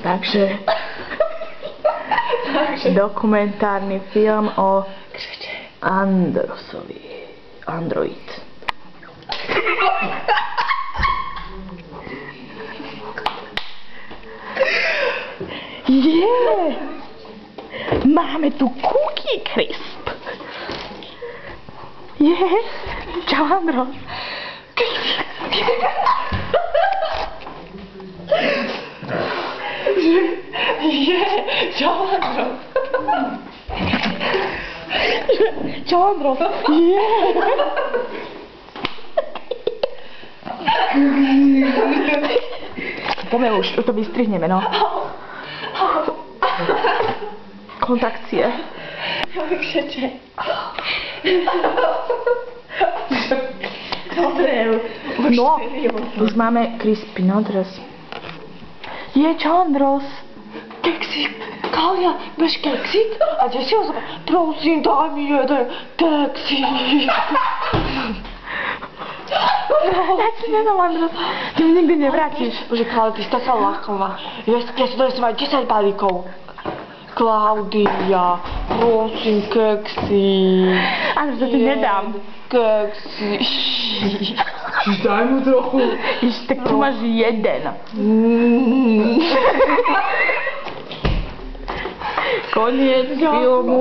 Takže dokumentárny film o Androsovi. Android. Máme tu Cookie Crisp. Čau, Andros. Čau, Andros. Čau, Andros. Poďme už to vystrihneme, no. Kontrakcie. Jak krzyczę. Dobre, no, už máme crispy, no teraz. Čau, Andros. Keksik. Kaja, weź keksik? A gdzie się osoba? Prosím, daj mi jeden keksik. Ja ci nedám, Andros. Ty mi nikdy nevrátiš. Bože, Klaudia, ty si taká lákavá. Ja si donesem aj 10 balíkov. Klaudia, prosím, keksik. Andros, to ti nedám. Keksik. Daj mu trochu. Tak tu máš jeden. Koniec filmu.